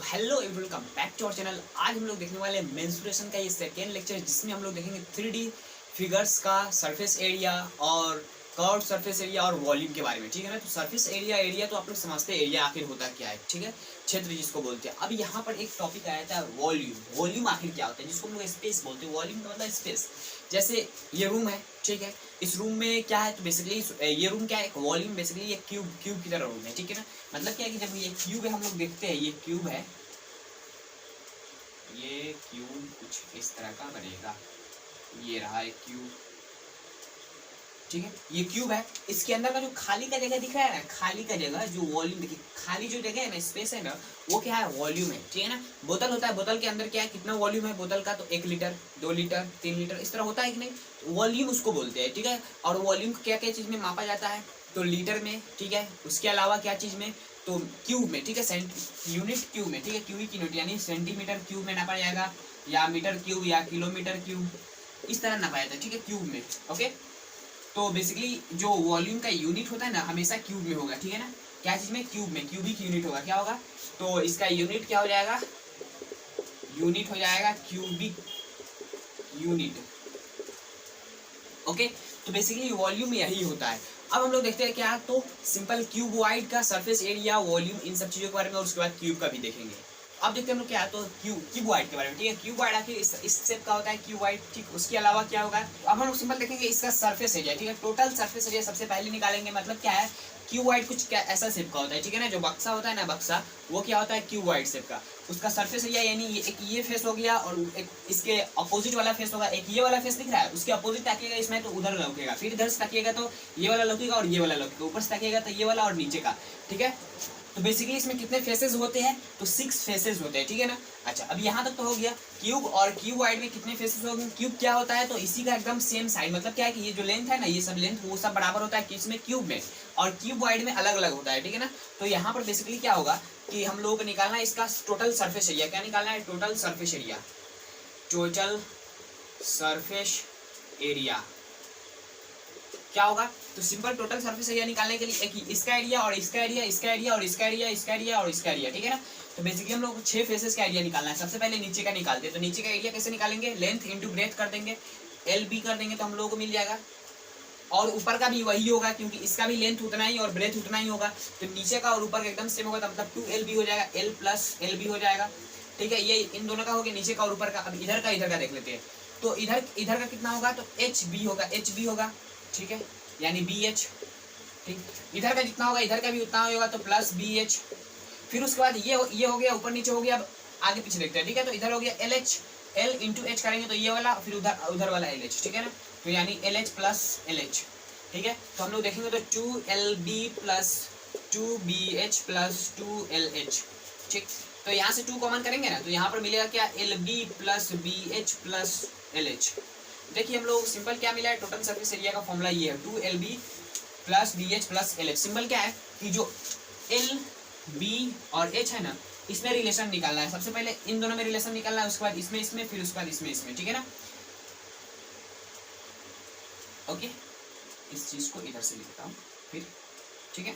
तो hello everyone, welcome back to our channel. आज हम लोग देखने वाले हैं मेंस्ट्रुएशन का ये सेकेंड लेक्चर, जिसमें हम लोग देखेंगे 3D फिगर्स का सरफेस एरिया और कर्व सरफेस एरिया और वॉल्यूम के बारे में। ठीक है ना। तो सरफेस एरिया तो आप लोग समझते हैं एरिया आखिर होता क्या है, ठीक है, क्षेत्र जिसको बोलते हैं। अब यहाँ पर एक टॉपिक आया था वॉल्यूम। वॉल्यूम आखिर क्या होता है, जिसको हम लोग स्पेस बोलते हैं। वॉल्यूम का मतलब स्पेस। जैसे ये रूम है, ठीक है, इस रूम में क्या है, तो बेसिकली ये रूम क्या है, वॉल्यूम बेसिकली ये क्यूब की तरह रूम है, ठीक है ना। मतलब क्या है कि जब ये क्यूब है, हम लोग देखते हैं ये क्यूब है, ये क्यूब कुछ इस तरह का बनेगा, ये रहा एक क्यूब, ठीक है, ये क्यूब है। इसके अंदर का जो खाली का जगह दिख रहा है ना, खाली का जगह जो वॉल्यूम, देखिए खाली जो जगह है ना, स्पेस है ना, वो क्या है, वॉल्यूम है, ठीक है ना। बोतल होता है, बोतल के अंदर क्या है, कितना वॉल्यूम है बोतल का, तो 1 लीटर 2 लीटर 3 लीटर इस तरह होता है कि नहीं, वॉल्यूम उसको बोलते हैं, ठीक है। और वॉल्यूम क्या क्या चीज में मापा जाता है, तो लीटर में, ठीक है, उसके अलावा क्या चीज में, तो क्यूब में, ठीक है, यूनिट क्यूब में, ठीक है, क्यूबिक यूनिट यानी सेंटीमीटर क्यूब में नापा जाएगा, या मीटर क्यूब या किलोमीटर क्यूब, इस तरह नापा जाता है, ठीक है, क्यूब में। ओके, तो बेसिकली जो वॉल्यूम का यूनिट होता है ना, हमेशा क्यूब में होगा, ठीक है ना। क्या चीज में, क्यूब में, क्यूबिक यूनिट होगा, क्या होगा, तो इसका यूनिट क्या हो जाएगा, यूनिट हो जाएगा क्यूबिक यूनिट। ओके, तो बेसिकली वॉल्यूम यही होता है। अब हम लोग देखते हैं क्या, तो सिंपल क्यूबॉइड का सरफेस एरिया, वॉल्यूम, इन सब चीजों के बारे में, और उसके बाद क्यूब का भी देखेंगे। अब देखते हैं हम लोग क्या, तो क्यूबॉइड के बारे में, ठीक है। क्यूबॉइड आखिर इस शेप का होता है क्यूबॉइड, ठीक। उसके अलावा क्या होगा, अब हम लोग सिंपल देखेंगे इसका सरफेस एरिया, ठीक है। टोटल सरफेस एरिया सबसे पहले निकालेंगे। मतलब क्या है, क्यूबॉइड कुछ क्या ऐसा शेप का होता है, ठीक है ना। जो बक्सा होता है ना, बक्सा, वो क्या होता है, क्यूबॉइड शेप का। उसका सरफेस एरिया यानी एक ये फेस हो गया, और एक इसके अपोजिट वाला फेस होगा। एक ये वाला फेस दिख रहा है, उसके अपोजिट ताकिएगा इसमें तो उधर लौकेगा, फिर इधर से ताकिएगा तो ये वाला लौकेगा, और ये वाला लौकेगा, ऊपर से ताकिएगा तो ये वाला, और नीचे का, ठीक है। तो बेसिकली इसमें कितने फेसेस होते हैं, तो 6 फेसेस होते हैं, ठीक है ना। अच्छा, अब यहाँ तक तो हो गया। क्यूब और क्यूबॉइड में कितने फेसेस होंगे, क्यूब क्या होता है, तो इसी का एकदम सेम साइड, मतलब क्या है कि ये जो लेंथ है ना, ये सब लेंथ वो सब बराबर होता है किसमें, क्यूब में, और क्यूबॉइड में अलग अलग होता है, ठीक है ना। तो यहाँ पर बेसिकली क्या होगा कि हम लोगों को निकालना है इसका टोटल सरफेस एरिया। क्या निकालना है, total surface area, total surface area क्या होगा, तो सिंपल टोटल सरफेस एरिया निकालने के लिए एक इसका एरिया और इसका एरिया, इसका एरिया और इसका एरिया, इसका एरिया और इसका एरिया, ठीक है ना। तो बेसिकली हम लोग 6 फेसेस का एरिया निकालना है। सबसे पहले नीचे का निकालते हैं। तो नीचे का एरिया कैसे निकालेंगे, लेंथ इंटू ब्रेथ कर देंगे, एल बी कर देंगे, तो हम लोगों को मिल जाएगा। और ऊपर का भी वही होगा, क्योंकि इसका भी लेंथ उतना ही और ब्रेथ उतना ही होगा। तो नीचे का और ऊपर का एकदम सेम होगा, तो मतलब 2LB हो जाएगा, L प्लस LB हो जाएगा, ठीक है। ये इन दोनों का हो गया, नीचे का और ऊपर का। अब इधर का देख लेते हैं। तो इधर का कितना होगा, तो HB होगा, HB होगा, ठीक है, यानी BH, ठीक। इधर का जितना होगा इधर का भी उतना होगा, तो प्लस BH। फिर उसके बाद ये हो गया, ऊपर नीचे हो गया। अब आगे पीछे देखते हैं, ठीक है। तो इधर हो गया LH, L इंटू H करेंगे तो ये वाला, फिर उधर वाला LH, ठीक है ना। तो यानी LH प्लस LH, ठीक है। तो हम लोग देखेंगे तो 2LB plus 2BH plus 2LH, ठीक। तो यहाँ से 2 कॉमन करेंगे ना, तो यहाँ पर मिलेगा क्या, LB plus BH plus LH। देखिए हम लोग सिंपल क्या मिला है, टोटल सरफेस एरिया का फॉर्मूला ये है, 2LB plus BH plus LH। Simple क्या है कि जो LB और H है ना, इसमें रिलेशन निकालना है। सबसे पहले इन दोनों में रिलेशन निकालना है, उसके बाद इसमें, फिर उसके बाद इसमें, ठीक है ना। ओके, इस चीज को इधर से लिखता हूँ फिर, ठीक है।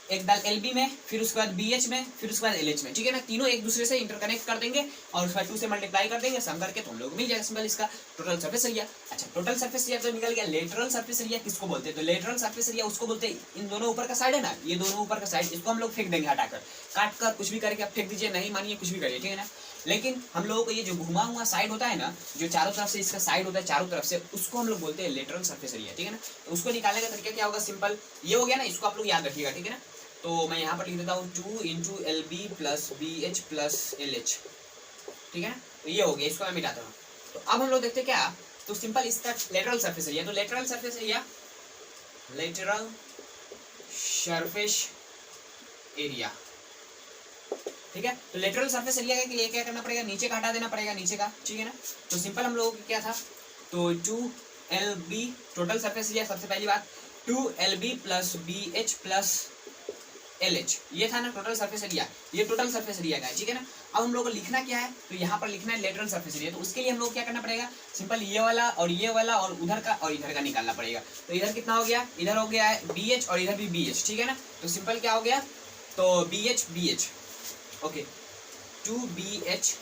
एक दाल LB में, फिर उसके बाद BH में, फिर उसके बाद LH में, ठीक है ना। तीनों एक दूसरे से इंटरकनेक्ट कर देंगे, और उसके बाद 2 से मल्टीप्लाई कर देंगे, सम करके तो हम लोग को मिल जाएगा सिंपल इसका टोटल सरफेस एरिया। अच्छा, टोटल सरफेस एरिया तो निकल गया। लेटरल सरफेस एरिया किसको बोलते हैं, तो लेटरल सरफेस एरिया उसको बोलते हैं, इन दोनों ऊपर का साइड है ना, ये दोनों ऊपर का साइड, इसको हम लोग फेंक देंगे हटाकर, काट कर कुछ भी करके आप फेंक दीजिए, नहीं मानिए कुछ भी करिए, ठीक है ना। लेकिन हम लोगों को ये जो घुमा हुआ साइड होता है ना, जो चारों तरफ से इसका साइड होता है, चारों तरफ से, उसको हम लोग बोलते हैं लेटरल सरफेस एरिया, ठीक है ना। तो उसको निकालने का तरीका क्या होगा, सिंपल ये हो गया ना, इसको आप लोग याद रखिएगा, ठीक है ना। तो मैं यहाँ पर लिख देता हूँ 2 into LB plus BH plus LH, ठीक है ना। तो ये हो गया, इसको मैं मिटाता हूँ। तो अब हम लोग देखते हैं क्या, तो सिंपल इसका लेटरल सरफेस एरिया, तो lateral surface area, lateral surface area, ठीक है। तो लेटरल सरफेस एरिया के लिए क्या करना पड़ेगा, नीचे का हटा देना पड़ेगा, नीचे का, ठीक है ना। तो सिंपल हम लोगों को क्या था, तो 2LB टोटल सरफेस एरिया, सबसे पहली बात 2LB plus BH plus LH, ये था ना टोटल सरफेस एरिया, ये टोटल सरफेस एरिया का है, ठीक है ना। अब हम लोग को लिखना क्या है, तो यहाँ पर लिखना है लेटरल सरफेस एरिया। तो उसके लिए हम लोग क्या करना पड़ेगा, सिंपल ये वाला और उधर का और इधर का निकालना पड़ेगा। तो इधर कितना हो गया, इधर हो गया है BH और इधर भी BH, ठीक है ना। तो सिंपल क्या हो गया, तो BH, ओके। 2BH,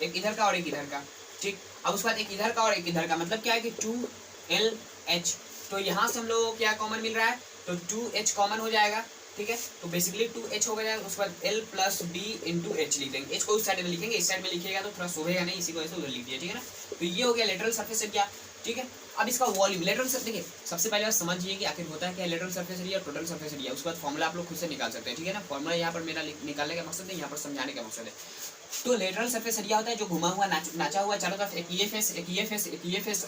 एक इधर का और एक इधर का, ठीक। अब उसके बाद एक इधर का और एक इधर का, मतलब क्या है कि 2LH। तो यहाँ से हम लोगों को क्या कॉमन मिल रहा है, तो 2H कॉमन हो जाएगा, ठीक है। तो बेसिकली 2H हो गया, उसके बाद L plus B into H लिख देंगे। H को उस साइड में लिखेंगे, इस साइड में लिखिएगा तो थोड़ा शोभेगा नहीं, इसी को ऐसे उधर लिख दिया, ठीक है ना। तो ये हो गया लेटरल सरफेस एरिया, ठीक है। अब इसका वॉल्यूम, लेटरल सरफेस, देखिए सबसे पहले आप समझिए कि आखिर होता है क्या lateral surface area, total surface area. उसके बाद फॉर्मूला आप लोग खुद से निकाल सकते हैं, ठीक है ना। फॉर्मूला यहाँ पर मेरा निकालने का मकसद है, यहाँ पर समझाने का मकसद है। तो लेटरल सरफेस एरिया होता है जो घुमा हुआ नाचा हुआ चारों तरफ, एक ये फेस, एक ये फेस, एक ये फेस,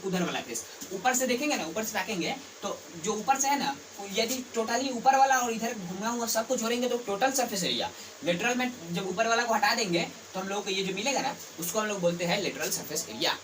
उधर वाला फेस। ऊपर से देखेंगे ना, ऊपर से ताकेंगे तो जो ऊपर से है ना, यदि टोटली ऊपर वाला और इधर घुमा हुआ सब कुछ जोड़ेंगे तो टोटल सरफेस एरिया। लेटरल में जब ऊपर वाला को हटा देंगे तो हम लोग को ये जो मिलेगा ना, उसको हम लोग बोलते हैं लेटरल सरफेस एरिया।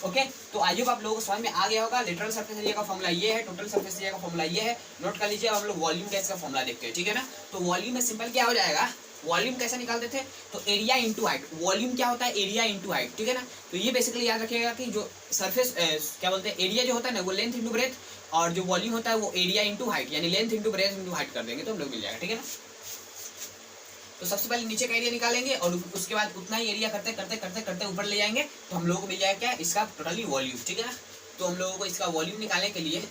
ओके, तो आई होप आप लोगों को समझ में आ गया होगा। लेटरल सरफेस एरिया का फॉर्मूला ये है, टोटल सरफेस एरिया का फॉर्मूला ये है। नोट कर लीजिए। अब हम लोग वॉल्यूम गैस का फॉर्मूला देखते हैं, ठीक है ना। तो वॉल्यूम में सिंपल क्या हो जाएगा, वॉल्यूम कैसे निकालते थे, तो एरिया इंटू हाइट। वॉल्यूम क्या होता है, एरिया इंटू हाइट, ठीक है ना। तो ये बेसिकली याद रखिएगा कि जो सरफेस क्या बोलते हैं, एरिया जो होता है ना वो लेंथ इंटू ब्रेथ, और जो वॉल्यूम होता है वो एरिया इंटू हाइट, यानी length into breadth into height कर देंगे तो हम लोग मिल जाएगा, ठीक है ना। तो सबसे पहले नीचे का एरिया निकालेंगे और उसके बाद उतना ही एरिया करते करते करते करते ऊपर ले जाएंगे तो हम लोगों को मिल जाएगा क्या, इसका टोटली वॉल्यूम, ठीक है ना। तो हम लोगों को इसका वॉल्यूम निकालने के लिए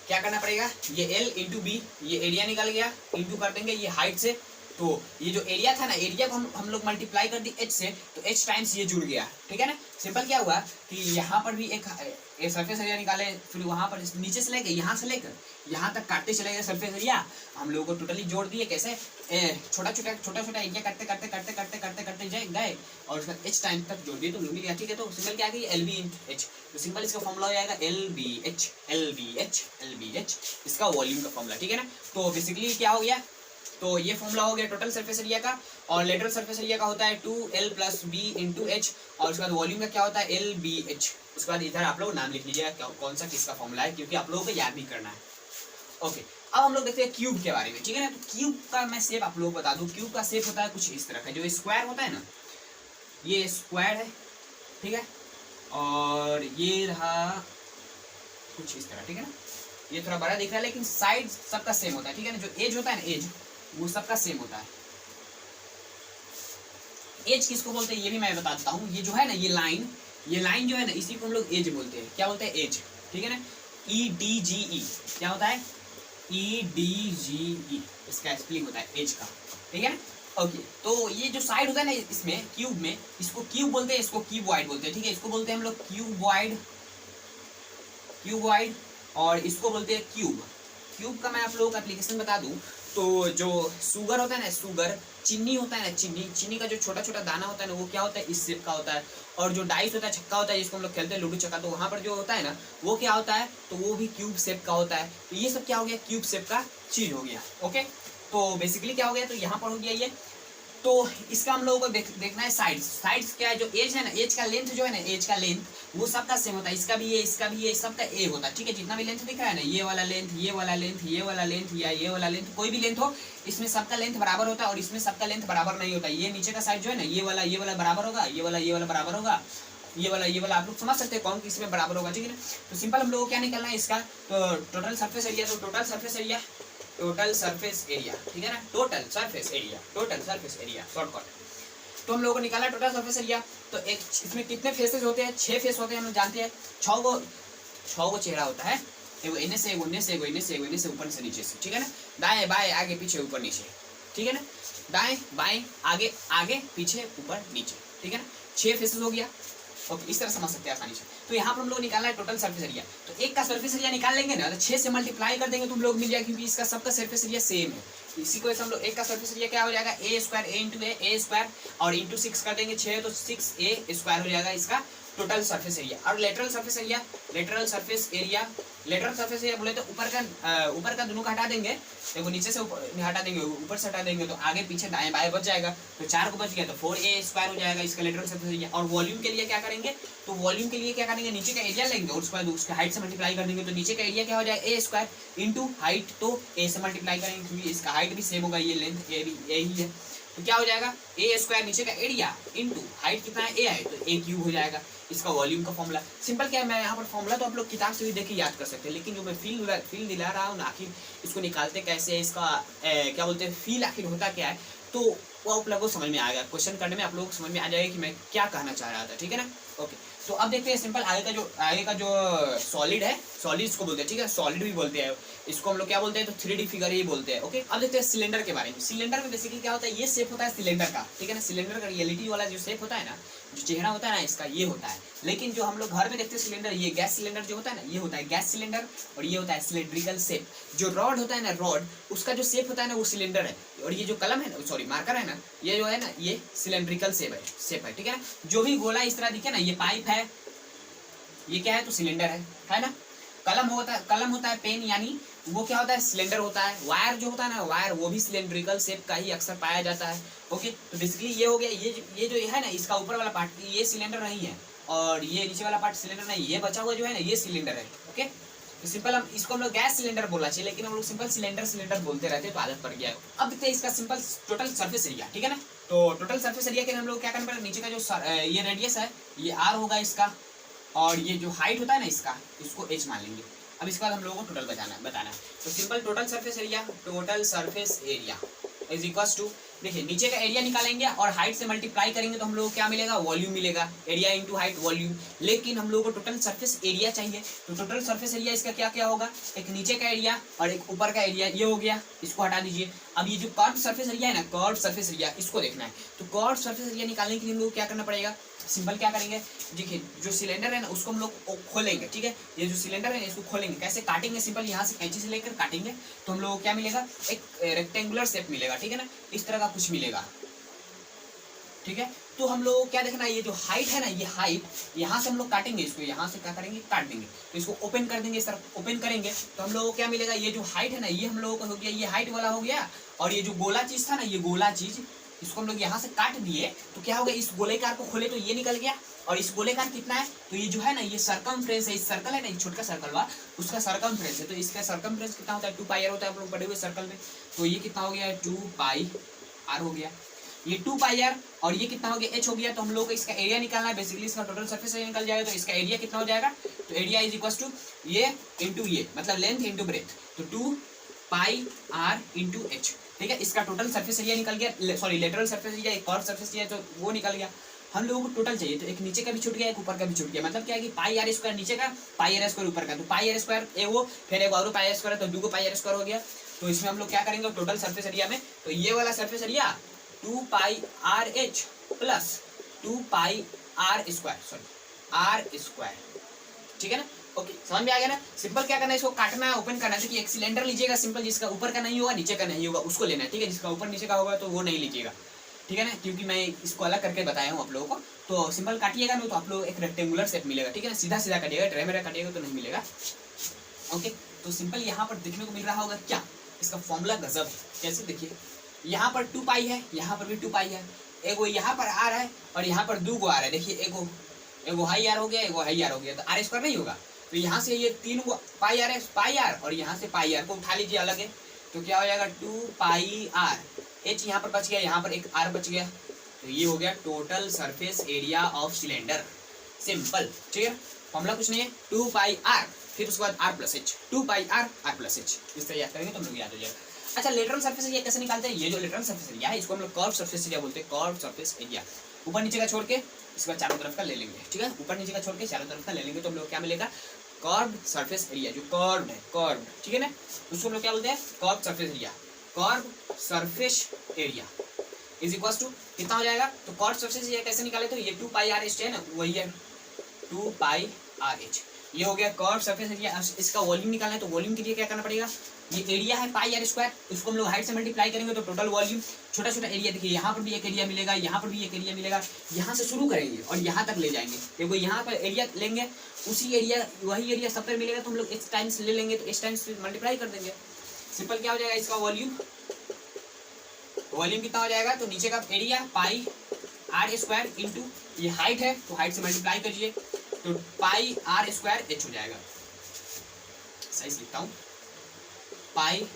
क्या करना पड़ेगा, ये L इंटू बी, ये एरिया निकल गया, इंटू कर देंगे ये हाइट से। तो ये जो एरिया था ना, एरिया को हम लोग मल्टीप्लाई कर दी H से, तो H टाइम्स ये जुड़ गया, ठीक है ना। सिंपल क्या हुआ कि यहाँ पर भी एक सरफेस एरिया निकाले, फिर वहाँ पर नीचे से लेकर यहाँ से लेकर यहाँ तक काटते चले गए सरफेस एरिया, हम लोगों को टोटली जोड़ दिए। कैसे, छोटा छोटा एरिया करते करते करते करते करते करते गए और उसका H टाइम तक जोड़ दिए तो मिल गया, ठीक है। तो सिंपल क्या आ गई, LB इंटू H। तो सिंपल इसका फॉर्मूला हो जाएगा LBH इसका वॉल्यूम का फॉर्मूला, ठीक है ना। तो बेसिकली क्या हो गया, तो ये फॉर्मूला हो गया टोटल सरफेस एरिया का। और लेटरल सरफेस एरिया का होता है 2L plus B into H, और उसके बाद वॉल्यूम का क्या होता है LBH। उसके बाद इधर आप लोग नाम लिख लीजिएगा कौन सा किसका फॉर्मूला है, क्योंकि आप लोगों को याद भी करना है। ओके, अब हम लोग देखते हैं क्यूब के बारे में, ठीक है ना। तो क्यूब का मैं शेप आप लोगों को बता दूं। क्यूब का शेप होता है कुछ इस तरह का, जो स्क्वायर होता है ना, ये स्क्वायर है, ठीक है। और ये रहा कुछ इस तरह, ठीक है ना। ये थोड़ा बड़ा दिख रहा है लेकिन साइड सबका सेम होता है, ठीक है ना। जो एज होता है ना, एज वो सबका सेम होता है। एज किसको बोलते हैं ये भी मैं बता देता हूँ। ये जो है ना, ये लाइन जो है ना, इसी को हम लोग एज बोलते हैं। क्या बोलते हैं, एज, ठीक है ना। EDGE क्या होता है, EDGE इसका स्पेलिंग होता है एज का, ठीक है ना। ओके, तो ये जो साइड होता है ना इसमें क्यूब में, इसको क्यूब बोलते हैं, इसको क्यूबॉइड बोलते हैं, ठीक है। इसको बोलते हैं हम लोग क्यूबॉइड और इसको बोलते हैं क्यूब। क्यूब का मैं आप लोगों को एप्लीकेशन बता दूं तो जो शुगर होता है ना, शुगर, चीनी होता है ना, चीनी का जो छोटा छोटा दाना होता है ना, वो क्या होता है, इस शेप का होता है। और जो डाइस होता है, छक्का होता है जिसको हम लोग खेलते हैं लूडो छक्का, तो वहाँ पर जो होता है ना, वो क्या होता है, तो वो भी क्यूब शेप का होता है। तो ये सब क्या हो गया, क्यूब शेप का चीज हो गया। ओके, तो बेसिकली क्या हो गया, तो यहाँ पर हो गया ये। तो इसका हम लोगों को देखना है साइड्स क्या है, जो एज है ना, एज का लेंथ जो है ना, एज का लेंथ वो सबका सेम होता है। इसका भी ये, इसका भी ये, सबका ए होता है, ठीक है। जितना भी लेंथ दिख रहा है ना, ये वाला लेंथ, ये वाला लेंथ, ये वाला लेंथ या ये वाला लेंथ, कोई भी लेंथ हो, इसमें सबका लेंथ बराबर होता है और इसमें सबका लेंथ बराबर नहीं होता। ये नीचे का साइड जो है ना, ये वाला बराबर होगा, ये वाला बराबर होगा, ये वाला आप लोग समझ सकते हैं कौन किसमें बराबर होगा, ठीक है ना। तो सिंपल हम लोगों को क्या निकलना है इसका, तो टोटल सरफेस एरिया, तो टोटल सरफेस एरिया, ठीक है ना। Total surface area shortcut. तो हम लोगों को निकाला टोटल सरफेस एरिया। तो एक इसमें कितने फेसेस होते हैं, 6 फेस होते हैं, हम लोग जानते हैं। 6 गो चेहरा होता है, एगो इन्हें से, एगो इन्हें से, एगो इन्हें से, एगो इन्हें से, ऊपर से नीचे से, ठीक है ना। दाएं बाएं आगे पीछे ऊपर नीचे, ठीक है ना। दाएं बाएं आगे पीछे ऊपर नीचे, ठीक है ना। 6 फेसेस हो गया। ओके, इस तरह समझ सकते हैं आसानी से। तो यहाँ पर हम लोग निकालना है टोटल सरफेस एरिया। तो एक का सरफेस एरिया निकाल लेंगे ना, तो 6 से मल्टीप्लाई कर देंगे तो हम लोग मिल जाएगा, क्योंकि इसका सबका सरफेस एरिया सेम है। इसी को हम लोग एक का सरफेस एरिया क्या हो जाएगा, ए स्क्वायर और इंटू 6 कर देंगे 6, तो 6a² हो जाएगा इसका टोटल सरफेस एरिया। और लेटरल सरफेस एरिया बोले तो ऊपर का दोनों का हटा देंगे, देखो नीचे से हटा देंगे, ऊपर से हटा देंगे, तो आगे पीछे दाएं बाएं बच जाएगा। तो 4 को बच गया, तो 4a² हो जाएगा इसका लेटरल सरफेस एरिया। और वॉल्यूम के लिए क्या करेंगे, तो वॉल्यूम के लिए क्या करेंगे, नीचे का एरिया लेंगे और उसके बाद उसके हाइट से मल्टीप्लाई कर देंगे। तो नीचे का एरिया क्या हो जाएगा, a² इंटू हाइट, तो a से मल्टीप्लाई करेंगे क्योंकि इसका हाइट भी सेम होगा, ये लेंथ ए भी यही है। तो क्या हो जाएगा, a² नीचे का एरिया इंटू हाइट कितना है, a है, तो a³ हो जाएगा इसका वॉल्यूम का फॉर्मूला। सिंपल क्या है, मैं यहाँ पर फॉर्मूला तो आप लोग किताब से भी देख के याद कर सकते हैं, लेकिन जो मैं फील दिला रहा हूँ ना, आखिर इसको निकालते कैसे है, इसका क्या बोलते हैं फील आखिर होता क्या है, तो वो आप लोगों को समझ में आएगा, क्वेश्चन करने में आप लोगों को समझ में आ जाएगा कि मैं क्या कहना चाह रहा था, ठीक है ना। ओके, तो अब देखते हैं सिंपल आगे का जो सॉलिड है, सॉलिड इसको बोलते हैं, ठीक है, सॉलिड भी बोलते हैं इसको हम लोग, क्या बोलते हैं, तो 3D फिगर ही बोलते हैं। ओके, अब देखते हैं सिलेंडर के बारे में। सिलेंडर में बेसिकली क्या होता है, ये शेप होता है सिलेंडर का, ठीक है ना। सिलेंडर का रियलिटी वाला जो शेप होता है ना, जो चेहरा होता है ना इसका, ये होता है। लेकिन जो हम लोग घर में देखते हैं सिलेंडर, ये गैस सिलेंडर जो होता है ना, ये होता है गैस सिलेंडर, और ये होता है सिलेंड्रिकल शेप। जो रॉड होता है ना, रॉड, उसका जो शेप होता है ना, वो सिलेंडर है, और ये जो कलम है ना, सॉरी मार्कर है ना, ये जो है ना, ये सिलेंड्रिकल शेप है, ठीक है ना। जो भी गोला इस तरह दिखे ना, ये पाइप है, ये क्या है, तो सिलेंडर है ना। कलम होता है पेन, यानी वो क्या होता है, सिलेंडर होता है। वायर जो होता है ना, वायर, वो भी सिलेंड्रिकल शेप का ही अक्सर पाया जाता है। ओके, तो बेसिकली ये हो गया, ये जो है ना, इसका ऊपर वाला पार्ट ये सिलेंडर नहीं है, और ये नीचे वाला पार्ट सिलेंडर नहीं, ये बचा हुआ जो है ना, ये सिलेंडर है। ओके, तो सिंपल हम इसको हम लोग गैस सिलेंडर बोलना चाहिए, लेकिन हम लोग सिंपल सिलेंडर बोलते रहते हैं, तो आदत पड़ गया है। अब देखते हैं इसका सिंपल टोटल सर्फेस एरिया, ठीक है ना। तो टोटल सर्फेस एरिया के लिए हम लोग क्या करना पड़ेगा, नीचे का जो ये रेडियस है, ये r होगा इसका, और ये जो हाइट होता है ना इसका, इसको h मान लेंगे। अब इसके बाद हम लोगों को टोटल बताना है। तो simple total surface area is equals to, देखिए नीचे का एरिया निकालेंगे और हाइट से मल्टीप्लाई करेंगे तो हम लोग को क्या मिलेगा, वॉल्यूम मिलेगा। Area into height volume. लेकिन हम लोगों को टोटल सरफेस एरिया चाहिए, तो टोटल सरफेस एरिया इसका क्या क्या होगा, एक नीचे का एरिया और एक ऊपर का एरिया, ये हो गया, इसको हटा दीजिए। अब ये जो कर्व सरफेस एरिया है ना, कर्व सरफेस एरिया, इसको देखना है। तो कर्व सरफेस एरिया निकालने के लिए हम लोग क्या करना पड़ेगा, सिंपल क्या करेंगे, देखिए जो सिलेंडर है ना उसको हम लोग खोलेंगे, ठीक है। ये जो सिलेंडर है इसको खोलेंगे, कैसे काटेंगे, सिंपल यहाँ से कैंची से लेकर काटेंगे तो हम लोग को क्या मिलेगा, एक रेक्टेंगुलर शेप मिलेगा, ठीक है ना, इस तरह का कुछ मिलेगा, ठीक है। तो हम लोग क्या देखना है, ये जो हाइट है ना, ये हाइट यहाँ से हम लोग काटेंगे, इसको यहाँ से क्या करेंगे, काट देंगे, तो इसको ओपन कर देंगे, इस तरह ओपन करेंगे तो हम लोग को क्या मिलेगा, ये जो हाइट है ना, ये हम लोगों को हो गया, ये हाइट वाला हो गया। और ये जो गोला चीज था ना, ये गोला चीज, इसको हम लोग यहाँ से काट दिए तो क्या होगा, इस गोलेकार को खोले तो ये निकल गया। और इस गोलेकार कितना है, तो ये जो है ना, ये सरकमफ्रेंस है, इस सर्कल है ना, एक छोटा सर्कल हुआ, उसका सरकमफ्रेंस है। तो इसका सरकमफ्रेंस कितना होता है, 2 पाई आर होता है, आप लोग पढ़े हुए सर्कल में। तो ये कितना हो गया, 2 पाई आर हो गया, ये 2 पाई आर, और ये कितना हो गया, h हो गया। तो हम लोग को इसका एरिया निकालना है, बेसिकली इसका टोटल सरफेस एरिया निकल जाएगा। तो इसका एरिया कितना हो जाएगा, तो एरिया इज इक्वल टू ये इंटू ये, मतलब लेंथ इंटू ब्रेथ, तो 2 पाई आर इंटू एच, ठीक है। इसका टोटल सरफेस एरिया निकल गया, सॉरी लेटरल सरफेस एरिया, एक कर्व सरफेस एरिया, तो वो निकल गया। हम लोगों को टोटल चाहिए, तो एक नीचे का भी छूट गया, एक ऊपर का भी छूट गया, मतलब क्या है कि पाई आर स्क्वायर नीचे का, पाई आर स्क्वायर ऊपर का, तो पाई आर स्क्वायर ए वो, फिर एक और पाई आर स्क्वायर, तो 2 को पाई आर स्क्वायर हो गया। तो इसमें हम लोग क्या करेंगे, टोटल सरफेस एरिया में, तो ये वाला surface area 2 pi r h plus 2 pi are square, sorry r square, ठीक है ना। ओके, समझ में आ गया ना। सिंपल क्या करना है, इसको काटना है, ओपन करना है। देखिए एक सिलेंडर लीजिएगा सिंपल, जिसका ऊपर का नहीं होगा, नीचे का नहीं होगा, उसको लेना है, ठीक है। जिसका ऊपर नीचे का होगा तो वो नहीं लीजिएगा, ठीक है ना, क्योंकि मैं इसको अलग करके बताया हूँ आप लोगों को। तो सिंपल काटिएगा ना, तो आप लोग एक रेक्टेंगुलर शेप मिलेगा, ठीक है ना। सीधा सीधा काटिएगा, ट्रे मेरा काटिएगा तो नहीं मिलेगा। ओके, तो सिंपल यहाँ पर देखने को मिल रहा होगा क्या, इसका फॉर्मूला गजब है। कैसे, देखिए यहाँ पर 2 पाई है, यहाँ पर भी 2 पाई है, एगो यहाँ पर आर है और यहाँ पर 2 गो आर है। देखिए एगो हाई आर हो गया, एगो हाई आर हो गया, तो आर स्क्वायर नहीं होगा। तो यहाँ से ये 3 गो पाई आर है, पाई आर, और यहाँ से पाई आर को उठा लीजिए अलग है, तो क्या हो जाएगा 2 पाई आर एच, यहाँ पर बच गया, यहाँ पर एक आर बच गया, तो ये हो गया total surface area of cylinder. Simple, ठीक है, फॉर्मूला कुछ नहीं है, 2 पाई आर, फिर उसके बाद r plus h, 2 pi r plus h, इस तरह याद करेंगे तो हम लोग याद हो जाएगा। अच्छा, लेटरल सरफेस एरिया कैसे निकालते हैं, ये जो लेटरल सरफेस एरिया है इसको हम लोग कर्व सरफेस एरिया बोलते हैं, कर्व सरफेस एरिया। ऊपर नीचे का छोड़ के इसके बाद चारों तरफ का ले लेंगे, ठीक है, ऊपर नीचे का छोड़ के चारों तरफ का ले लेंगे तो हम लोग क्या मिलेगा, कर्व सरफेस एरिया, जो कर्व है, कर्व, ठीक है ना, उसको हम लोग क्या बोलते हैं, curve surface area. Curve surface area is equal to कितना हो जाएगा, तो कर्व सरफेस एरिया कैसे निकाले, तो ये 2 पाई आर एच है ना, वही है 2 पाई आर एच, ये हो गया कर्व सरफेस एरिया। इसका वॉल्यूम निकालना है, तो वॉल्यूम के लिए क्या करना पड़ेगा, ये एरिया है पाई आर स्क्वायर, उसको हम लोग हाइट से मल्टीप्लाई करेंगे तो टोटल वॉल्यूम, छोटा छोटा एरिया, देखिए यहाँ पर भी एक एरिया मिलेगा, यहाँ पर भी एक एरिया मिलेगा, यहाँ से शुरू करेंगे और यहाँ तक ले जाएंगे। देखो यहाँ पर एरिया लेंगे, उसी एरिया, वही एरिया सब पर मिलेगा, तो हम लोग इस टाइम्स ले लेंगे, तो इस टाइम्स मल्टीप्लाई कर देंगे। सिंपल क्या हो जाएगा, इसका वॉल्यूम कितना हो जाएगा, तो नीचे का area pi are square into ये हाइट है, तो हाइट से मल्टीप्लाई करिए, तो पाई आर स्क्वायर एच हो जाएगा। सही से लिखता हूँ, पाई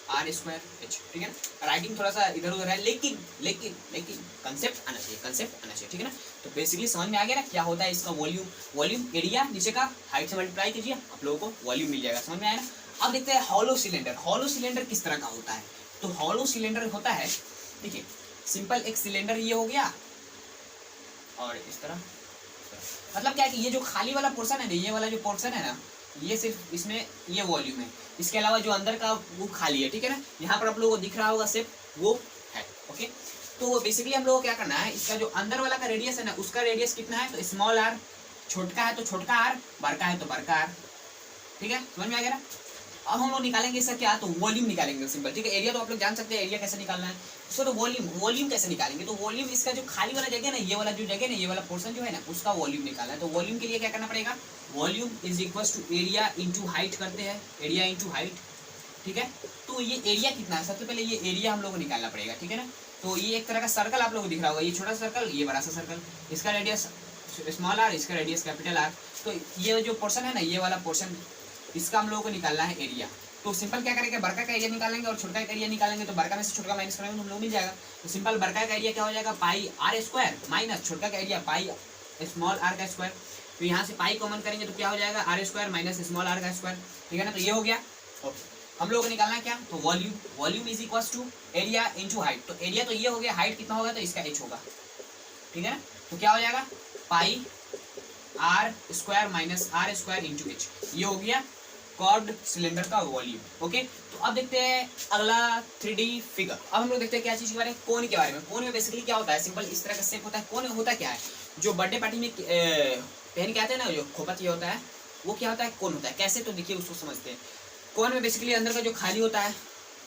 आर स्क्वायर एच, ठीक है ना। राइटिंग थोड़ा सा इधर उधर है, लेकिन लेकिन लेकिन कंसेप्ट आना चाहिए, कंसेप्ट आना चाहिए, ठीक है ना। तो बेसिकली समझ में आ गया ना क्या होता है इसका वॉल्यूम एरिया नीचे का, हाइट से मल्टीप्लाई कीजिए, आप लोगों को वॉल्यूम मिल जाएगा, समझ में आया ना। अब देखते हैं हॉलो सिलेंडर। हॉलो सिलेंडर किस तरह का होता है, तो हॉलो सिलेंडर होता है, देखिए सिंपल एक सिलेंडर ये हो गया, और इस तरह मतलब क्या है कि ये जो खाली वाला पोर्शन है ना, ये वाला जो पोर्शन है ना, ये सिर्फ इसमें ये वॉल्यूम है, इसके अलावा जो अंदर का वो खाली है, ठीक है ना। यहाँ पर आप लोगों को दिख रहा होगा सिर्फ वो है, ओके। तो बेसिकली हम लोगों को क्या करना है, इसका जो अंदर वाला का रेडियस है ना, उसका रेडियस कितना है, तो स्मॉल आर, छोटका है तो छोटका आर, बड़का है तो बड़का आर, ठीक है, समझ में आ गया ना। अब हम लोग निकालेंगे इसका क्या, तो वॉल्यूम निकालेंगे सिंपल, ठीक है। एरिया तो आप लोग जान सकते हैं एरिया कैसे निकालना है, इसको तो वॉल्यूम कैसे निकालेंगे, तो वॉल्यूम इसका जो खाली वाला जगह ना, ये वाला जो जगह ना, ये वाला पोर्शन जो है ना, उसका वॉल्यूम निकालना है। तो वॉल्यूम के लिए क्या करना पड़ेगा, volume is equal to area into height करते हैं, एरिया इंटू हाइट, ठीक है। तो ये एरिया कितना है, सबसे पहले ये एरिया हम लोग को निकालना पड़ेगा, ठीक है ना। तो ये एक तरह का सर्कल आप लोग को दिख रहा होगा, ये छोटा सर्कल, ये बड़ा सा सर्कल, इसका रेडियस स्मॉल आर, इसका रेडियस कैपिटल आर। तो ये जो पोर्शन है ना, ये वाला पोर्शन, इसका हम लोगों को निकालना है एरिया। तो सिंपल क्या करेंगे, बड़का का एरिया निकालेंगे और छोटा का एरिया निकालेंगे, तो बड़का में से छोटा माइनस करेंगे तो हम लोग मिल जाएगा। तो सिंपल बड़का का एरिया क्या हो जाएगा, पाई आर स्क्वायर माइनस छोटा का एरिया पाई स्मॉल आर का स्क्वायर। तो यहाँ से पाई कॉमन करेंगे तो क्या हो जाएगा, r square minus small r का स्क्वायर, ठीक है ना। तो ये हो गया, ओके। हम लोगों को निकालना है क्या, तो volume, volume is equal to area into height. तो एरिया तो ये हो गया, हाइट कितना होगा, तो इसका एच होगा, ठीक है ना। तो क्या हो जाएगा, pi are square minus R square into H, ये हो गया कर्व्ड सिलेंडर का वॉल्यूम, ओके। तो अब देखते हैं अगला 3D फिगर। अब हम लोग देखते हैं क्या चीज के बारे में, कोन के बारे में। कोन में बेसिकली क्या होता है, सिंपल इस तरह का शेप होता है। कोन होता क्या है, जो बर्थडे पार्टी में पहन के आते हैं ना, जो खोपत ये होता है, वो क्या होता है, कोन होता है। कैसे, तो देखिए उसको समझते हैं। कोन में बेसिकली अंदर का जो खाली होता है,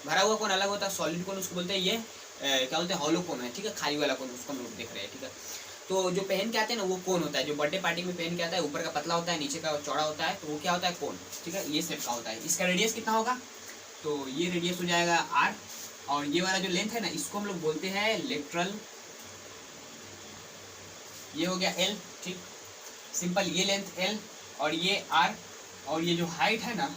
भरा हुआ कोन अलग होता है, सॉलिड कोन उसको बोलते हैं, ये क्या बोलते हैं, हॉलो कोन है, ठीक है। खाली वाला कोन उसको हम लोग देख रहे हैं, ठीक है। तो जो पहन के आते हैं ना, वो कोन होता है, जो बर्थडे पार्टी में पहन के आता है, ऊपर का पतला होता है, नीचे का चौड़ा होता है, तो वो क्या होता है, कोन, ठीक है। ये शेप का होता है। इसका रेडियस कितना होगा, तो ये रेडियस हो जाएगा आर, और ये वाला जो लेंथ है ना, इसको हम लोग बोलते हैं लेटरल, ये हो गया एल, ठीक। सिंपल ये लेंथ एल और ये आर, और ये जो हाइट है ना,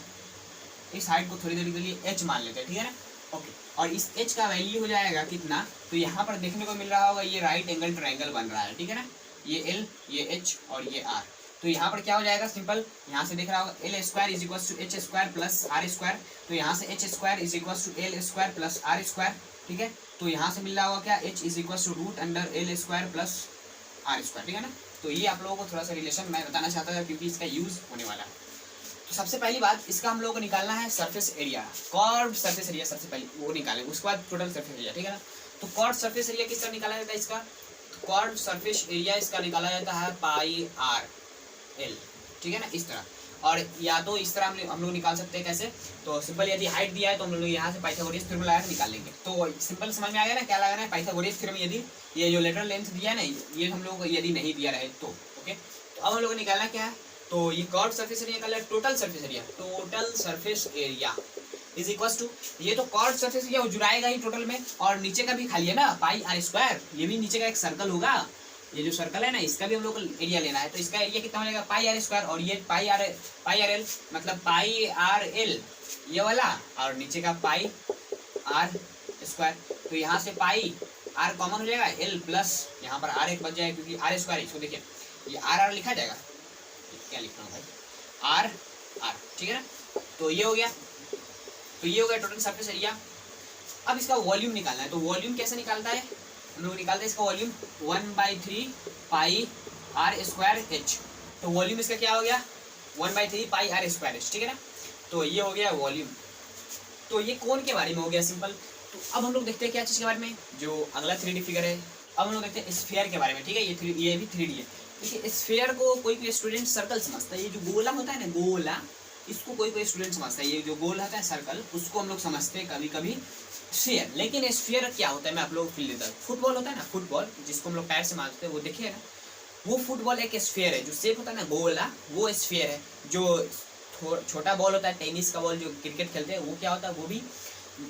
इस हाइट को थोड़ी देर के लिए एच मान लेते हैं, ठीक है ना, ओके। और इस एच का वैल्यू हो जाएगा कितना, तो यहाँ पर देखने को मिल रहा होगा, ये राइट एंगल ट्रायंगल बन रहा है, ठीक है ना। ये एल, ये एच और ये आर। तो यहाँ पर क्या हो जाएगा, सिंपल यहाँ से देख रहा होगा, l square is equal to h square plus r square. तो यहाँ से h square is equal to l square plus r square, ठीक है। तो यहाँ से मिल रहा होगा क्या, h is equal to root under l square plus r square, ठीक है ना। तो ये आप लोगों को थोड़ा सा रिलेशन मैं बताना चाहता था, क्योंकि इसका यूज होने वाला है। तो सबसे पहली बात, इसका हम लोगों को निकालना है surface area, curved surface area, सबसे पहले वो निकालेंगे, उसके बाद टोटल सरफेस एरिया, ठीक है ना। तो कर्व्ड सरफेस एरिया किस तरह निकाला जाता है इसका, कर्व्ड सरफेस एरिया इसका निकाला जाता है पाई आर एल, ठीक है ना, इस तरह। और या तो इस तरह हम लोग निकाल सकते हैं, कैसे, तो सिंपल यदि हाइट दिया है तो हम लोग यहाँ से पाइथागोरस थ्योरम लगा के निकाल लेंगे। तो सिंपल समझ में आ गया ना क्या लगाना है, पाइथागोरस थ्योरम। यदि ये जो लेटरल लेंथ दिया है ना, ये हम लोग यदि नहीं दिया रहे तो, ओके। तो अब हम लोग को निकालना क्या है, तो ये कर्व्ड सरफेस एरिया निकाला है, total surface area, total surface area is equal to, ये तो कर्व्ड सरफेस एरिया जुड़ाएगा ही टोटल में, और नीचे का भी खाली है ना, पाई आर स्क्वायर, ये भी नीचे का एक सर्कल होगा, ये जो सर्कल है ना, इसका भी हम लोग को एरिया लेना है। तो इसका एरिया कितना हो जाएगा, पाई आर स्क्वायर, और ये पाई आर एल, मतलब पाई आर एल ये वाला, और नीचे का पाई आर स्क्वायर। तो यहाँ से पाई आर कॉमन हो जाएगा, एल प्लस यहाँ पर आर एक बच जाएगा, क्योंकि आर स्क्वायर, इसको देखिए ये आर लिखा जाएगा, क्या लिख रहा हूँ भाई, आर आर, ठीक है ना। तो ये हो गया, तो ये हो गया टोटल सरफेस एरिया। अब इसका वॉल्यूम निकालना है। तो वॉल्यूम कैसे निकालता है, हम लोग निकालते हैं इसका volume 1/3 pi are square h. तो वॉल्यूम इसका क्या हो गया, 1/3 पाई आर स्क्वायर एच, ठीक है ना। तो ये हो गया वॉल्यूम। तो ये कोन के बारे में हो गया सिंपल। तो अब हम लोग देखते हैं क्या चीज़ के बारे में, जो अगला 3D फिगर है। अब हम लोग देखते हैं स्फीयर के बारे में, ठीक है। ये भी 3D है। देखिए स्फीयर को कोई स्टूडेंट सर्कल समझता है, ये जो गोला होता है ना, गोला, इसको कोई स्टूडेंट समझता है, ये जो गोल होता है सर्कल, उसको हम लोग समझते हैं कभी कभी स्फीयर। लेकिन स्फीयर क्या होता है, मैं आप लोगों को फील देता हूँ। फुटबॉल होता है ना, फुटबॉल जिसको हम लोग पैर से मारते हैं, वो देखिए ना, वो फुटबॉल एक स्फीयर है। जो शेप होता है ना गोला, वो स्फीयर है। जो छोटा बॉल होता है, टेनिस का बॉल जो क्रिकेट खेलते हैं, वो क्या होता है, वो भी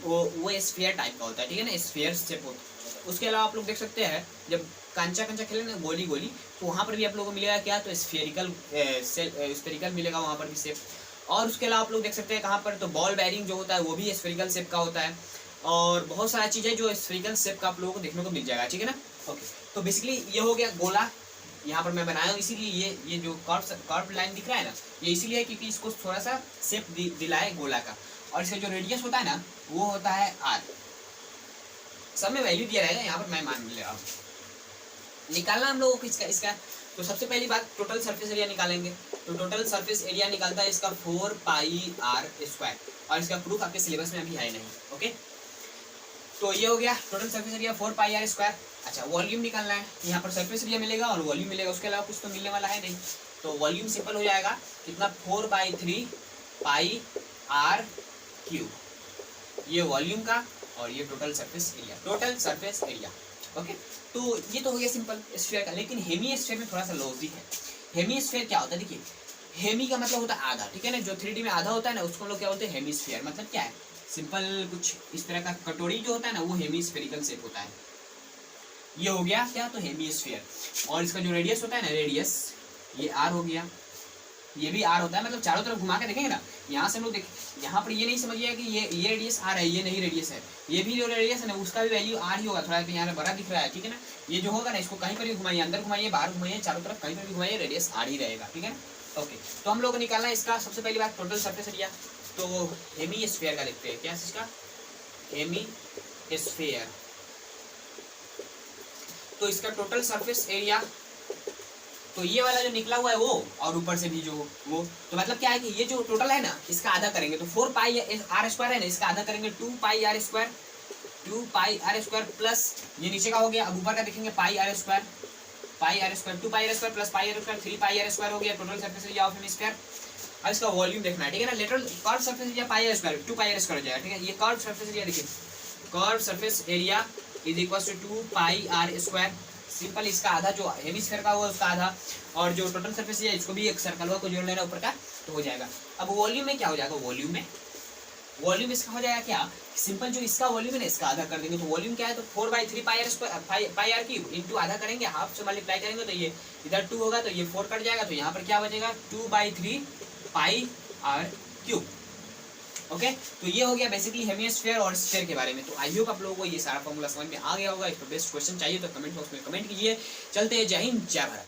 वो स्फीयर टाइप का होता है, ठीक है ना, स्फीयर शेप होता है। उसके अलावा आप लोग देख सकते हैं, जब कंचा खेले ना, गोली गोली, तो वहाँ पर भी आप लोगों को मिलेगा क्या, तो स्फेरिकल मिलेगा वहाँ पर भी शेप। और उसके अलावा आप लोग देख सकते हैं कहाँ पर, तो बॉल बैरिंग जो होता है वो भी स्फेरिकल शेप का होता है। और बहुत सारा चीज़ें जो स्फेरिकल शेप का आप लोगों को देखने को मिल जाएगा, ठीक है ना, ओके। तो बेसिकली ये हो गया गोला, यहाँ पर मैं बनाया हूँ, इसीलिए ये जो कर्व लाइन दिख रहा है ना, ये इसीलिए है क्योंकि इसको थोड़ा सा शेप दिला है गोला का। और इसका जो रेडियस होता है ना, वो होता है आर, सब में वैल्यू दिया रहेगा, यहाँ पर मैं मान ले अब निकालना हम लोगों को इसका। तो सबसे पहली बात टोटल सरफेस एरिया निकालेंगे। तो टोटल सरफेस एरिया निकालता है इसका 4πr², और इसका प्रूफ आपके सिलेबस में अभी है नहीं। ओके, तो ये हो गया टोटल सरफेस एरिया 4πr²। अच्छा, वॉल्यूम निकालना है, यहाँ पर सरफेस एरिया मिलेगा और वॉल्यूम मिलेगा, उसके अलावा कुछ तो मिलने वाला है नहीं। तो वॉल्यूम सिंपल हो जाएगा कितना, 4/3πr³, ये वॉल्यूम का और ये total surface area, total surface area. Okay, तो ये तो हो गया सिंपल स्फीयर का। लेकिन हेमी स्फीयर में थोड़ा सा लॉजिक है। हेमी स्फीयर क्या होता है, देखिए हेमी का मतलब होता है आधा, ठीक है ना, जो 3D में आधा होता है ना उसको हम लोग क्या बोलते हैं, हेमीस्फीयर। मतलब क्या है, सिंपल कुछ इस तरह का कटोरी जो होता है ना वो हेमीस्फेरिकल शेप होता है। ये हो गया क्या, तो हेमीस्फीयर। और इसका जो रेडियस होता है ना, रेडियस ये r हो गया, ये भी r होता है। मतलब चारों तरफ घुमा के देखेंगे ना, यहाँ से हम लोग देखें, यहाँ पर ये नहीं समझिएगा कि ये रेडियस r है, ये नहीं रेडियस है। ये भी जो रेडियस है ना उसका भी वैल्यू r ही होगा, थोड़ा यहाँ पे बड़ा दिख रहा है, ठीक है ना। ये जो होगा ना, इसको कहीं पर भी घुमाइए, अंदर घुमाइए, बाहर घुमाइए, चारों तरफ कहीं पर भी घुमाइए, रेडियस r ही रहेगा, ठीक है ना। ओके, तो हम लोग को निकालना है इसका सबसे पहली बात टोटल सरफेस एरिया। तो हेमीस्फीयर का लिखते हैं, क्या इसका, हेमीस्फीयर। तो इसका टोटल सरफेस एरिया, तो ये वाला जो निकला हुआ है वो, और ऊपर से भी जो वो, तो मतलब क्या है कि ये जो टोटल है ना इसका आधा करेंगे तो 4πr² है ना, इसका आधा करेंगे 2πr², 2πr² प्लस ये नीचे का हो गया। अब ऊपर का देखेंगे πr², 2πr² plus πr², 3πr² हो गया total surface area of hemisphere. अब इसका वॉल्यूम देखना है, ठीक है ना। Lateral curve surface area πr², 2πr² हो जाएगा, ठीक है। ये कर्व सरफेस एरिया देखिए, curve surface area is equal to 2πr²। Simple, इसका आधा जो हेमिस्फीयर का हुआ उसका आधा, और जो टोटल सरफेस एरिया इसको भी एक सर्कल हुआ को जोड़ लेना ऊपर का, तो हो जाएगा। अब वॉल्यूम में क्या हो जाएगा, वॉल्यूम इसका हो जाएगा क्या, सिंपल जो इसका वॉल्यूम है ना इसका आधा कर देंगे। तो वॉल्यूम क्या है, तो 4/3πr² इंटू आधा करेंगे, हाफ से मल्टीप्लाई करेंगे, तो ये इधर 2 होगा तो ये 4 कट जाएगा, तो यहाँ पर क्या बचेगा 2/3πr³। ओके, तो ये हो गया बेसिकली हेमिस्फीयर और स्फीयर के बारे में। तो आई होप आप लोगों को ये सारा फॉर्मूला समझ में आ गया होगा। इस पर बेस्ट क्वेश्चन चाहिए तो कमेंट बॉक्स में कमेंट कीजिए। चलते हैं, जय हिंद, जय भारत।